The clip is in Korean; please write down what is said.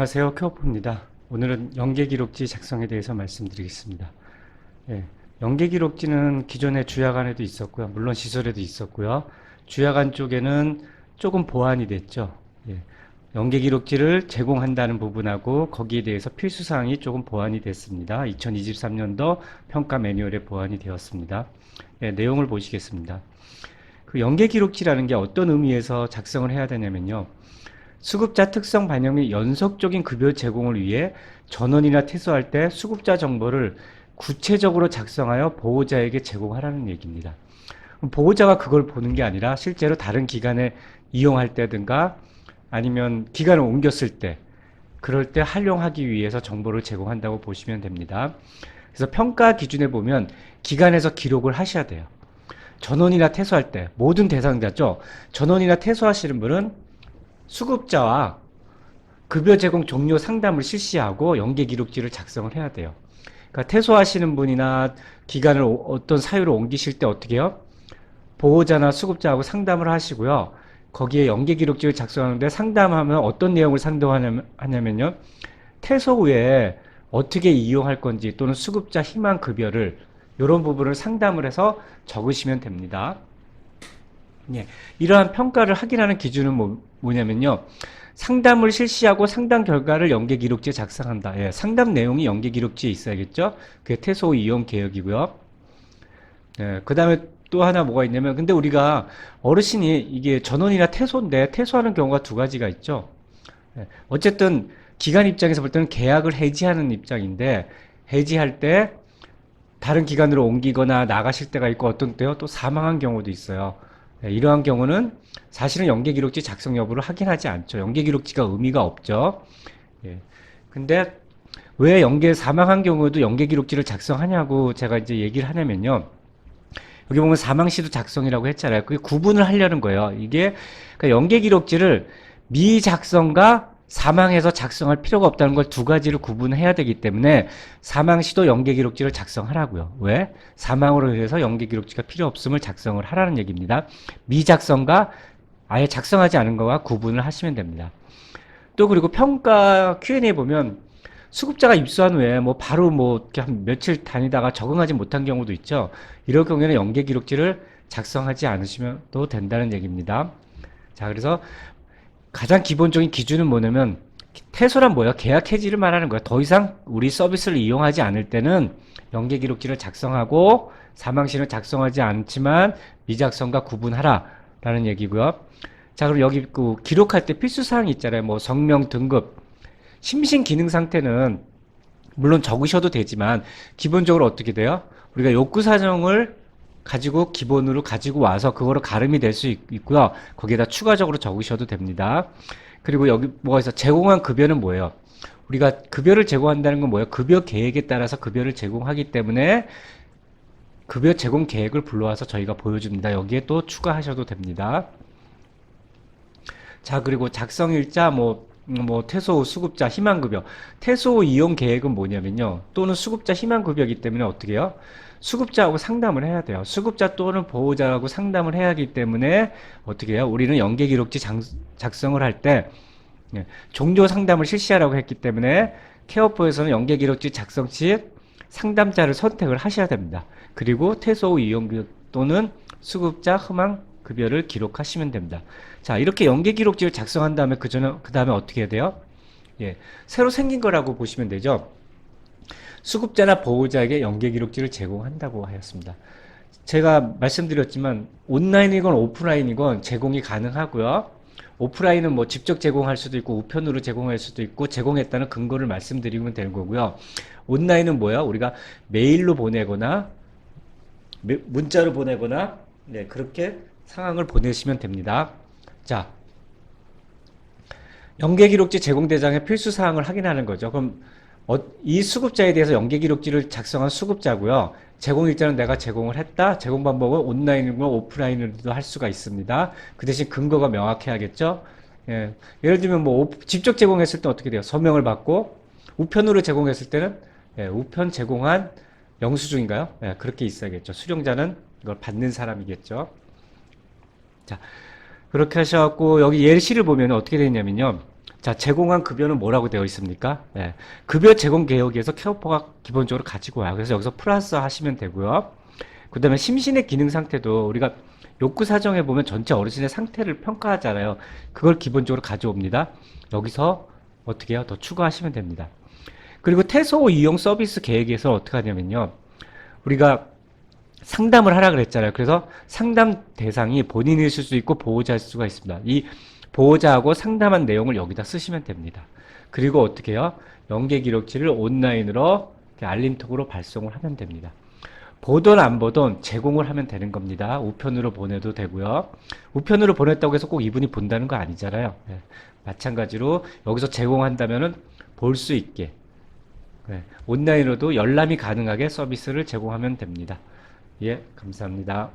안녕하세요. 큐어포입니다. 오늘은 연계기록지 작성에 대해서 말씀드리겠습니다. 예, 연계기록지는 기존의 주야간에도 있었고요. 물론 시설에도 있었고요. 주야간 쪽에는 조금 보완이 됐죠. 예, 연계기록지를 제공한다는 부분하고 거기에 대해서 필수사항이 조금 보완이 됐습니다. 2023년도 평가 매뉴얼에 보완이 되었습니다. 예, 내용을 보시겠습니다. 그 연계기록지라는 게 어떤 의미에서 작성을 해야 되냐면요. 수급자 특성 반영 및 연속적인 급여 제공을 위해 전원이나 퇴소할 때 수급자 정보를 구체적으로 작성하여 보호자에게 제공하라는 얘기입니다. 보호자가 그걸 보는 게 아니라 실제로 다른 기관에 이용할 때든가 아니면 기관을 옮겼을 때 그럴 때 활용하기 위해서 정보를 제공한다고 보시면 됩니다. 그래서 평가 기준에 보면 기관에서 기록을 하셔야 돼요. 전원이나 퇴소할 때 모든 대상자죠. 전원이나 퇴소하시는 분은 수급자와 급여 제공 종료 상담을 실시하고 연계 기록지를 작성을 해야 돼요. 그러니까 퇴소하시는 분이나 기관을 어떤 사유로 옮기실 때 어떻게 해요? 보호자나 수급자하고 상담을 하시고요. 거기에 연계 기록지를 작성하는데 상담하면 어떤 내용을 상담하냐면요. 퇴소 후에 어떻게 이용할 건지 또는 수급자 희망 급여를 이런 부분을 상담을 해서 적으시면 됩니다. 예, 이러한 평가를 확인하는 기준은 뭐냐면요. 상담을 실시하고 상담 결과를 연계 기록지에 작성한다. 예, 상담 내용이 연계 기록지에 있어야겠죠. 그게 퇴소 이용 계획이고요. 예, 그 다음에 또 하나 뭐가 있냐면, 근데 우리가 어르신이 이게 전원이나 퇴소인데 퇴소하는 경우가 두 가지가 있죠. 예, 어쨌든 기관 입장에서 볼 때는 계약을 해지하는 입장인데 해지할 때 다른 기관으로 옮기거나 나가실 때가 있고 어떤 때요 또 사망한 경우도 있어요. 네, 이러한 경우는 사실은 연계기록지 작성 여부를 확인하지 않죠. 연계기록지가 의미가 없죠. 예. 근데 왜 사망한 경우에도 연계기록지를 작성하냐고 제가 이제 얘기를 하냐면요. 여기 보면 사망시도 작성이라고 했잖아요. 그게 구분을 하려는 거예요. 이게 그러니까 연계기록지를 미작성과 사망해서 작성할 필요가 없다는 걸 두 가지를 구분해야 되기 때문에 사망시도 연계기록지를 작성하라고요. 왜? 사망으로 인해서 연계기록지가 필요 없음을 작성을 하라는 얘기입니다. 미작성과 아예 작성하지 않은 거와 구분을 하시면 됩니다. 또 그리고 평가 Q&A 보면 수급자가 입수한 후에 뭐 바로 뭐 이렇게 한 며칠 다니다가 적응하지 못한 경우도 있죠. 이럴 경우에는 연계기록지를 작성하지 않으시면도 된다는 얘기입니다. 자, 그래서 가장 기본적인 기준은 뭐냐면 퇴소란 뭐야? 계약 해지를 말하는 거야. 더 이상 우리 서비스를 이용하지 않을 때는 연계 기록지를 작성하고 사망시는 작성하지 않지만 미작성과 구분하라 라는 얘기고요. 자, 그럼 여기 그 기록할 때 필수 사항이 있잖아요. 뭐 성명, 등급, 심신 기능 상태는 물론 적으셔도 되지만 기본적으로 어떻게 돼요? 우리가 욕구 사정을 가지고 기본으로 가지고 와서 그거로 가름이 될 수 있고요. 거기에다 추가적으로 적으셔도 됩니다. 그리고 여기 뭐가 있어? 제공한 급여는 뭐예요? 우리가 급여를 제공한다는 건 뭐예요? 급여 계획에 따라서 급여를 제공하기 때문에 급여 제공 계획을 불러와서 저희가 보여줍니다. 여기에 또 추가하셔도 됩니다. 자, 그리고 작성일자, 퇴소 후 수급자 희망급여. 퇴소 후 이용 계획은 뭐냐면요. 또는 수급자 희망급여이기 때문에 어떻게 해요? 수급자하고 상담을 해야 돼요. 수급자 또는 보호자하고 상담을 해야 하기 때문에 어떻게 해요? 우리는 연계기록지 작성을 할 때 종료 상담을 실시하라고 했기 때문에 케어포에서는 연계기록지 작성 시 상담자를 선택을 하셔야 됩니다. 그리고 퇴소 후 이용 또는 수급자 희망 급여를 기록하시면 됩니다. 자, 이렇게 연계 기록지를 작성한 다음에 그 다음에 어떻게 해야 돼요? 예, 새로 생긴 거라고 보시면 되죠. 수급자나 보호자에게 연계 기록지를 제공한다고 하였습니다. 제가 말씀드렸지만 온라인이건 오프라인이건 제공이 가능하고요. 오프라인은 뭐 직접 제공할 수도 있고 우편으로 제공할 수도 있고 제공했다는 근거를 말씀드리면 되는 거고요. 온라인은 뭐야? 우리가 메일로 보내거나 문자로 보내거나 네, 그렇게 상황을 보내시면 됩니다. 자, 연계기록지 제공대장의 필수사항을 확인하는 거죠. 그럼 이 수급자에 대해서 연계기록지를 작성한 수급자고요. 제공일자는 내가 제공을 했다. 제공 방법은 온라인이고 오프라인으로도 할 수가 있습니다. 그 대신 근거가 명확해야겠죠. 예, 예를 들면 뭐 직접 제공했을 때 어떻게 돼요? 서명을 받고 우편으로 제공했을 때는 우편 제공한 영수증인가요? 그렇게 있어야겠죠. 수령자는 이걸 받는 사람이겠죠. 자, 그렇게 하셔갖고 여기 예시를 보면 어떻게 되냐면요. 자, 제공한 급여는 뭐라고 되어 있습니까? 예, 급여 제공 개혁에서 케어퍼가 기본적으로 가지고 와요. 그래서 여기서 플러스 하시면 되고요. 그 다음에 심신의 기능 상태도 우리가 욕구 사정에 보면 전체 어르신의 상태를 평가하잖아요. 그걸 기본적으로 가져옵니다. 여기서 어떻게 해요? 더 추가하시면 됩니다. 그리고 태소 이용 서비스 계획에서 어떻게 하냐면요. 우리가 상담을 하라 그랬잖아요. 그래서 상담 대상이 본인일 수도 있고 보호자일 수가 있습니다. 이 보호자하고 상담한 내용을 여기다 쓰시면 됩니다. 그리고 어떻게 해요? 연계 기록지를 온라인으로 알림톡으로 발송을 하면 됩니다. 보던 안 보던 제공을 하면 되는 겁니다. 우편으로 보내도 되고요. 우편으로 보냈다고 해서 꼭 이분이 본다는 거 아니잖아요. 네. 마찬가지로 여기서 제공한다면은 볼 수 있게, 네. 온라인으로도 열람이 가능하게 서비스를 제공하면 됩니다. 예, 감사합니다.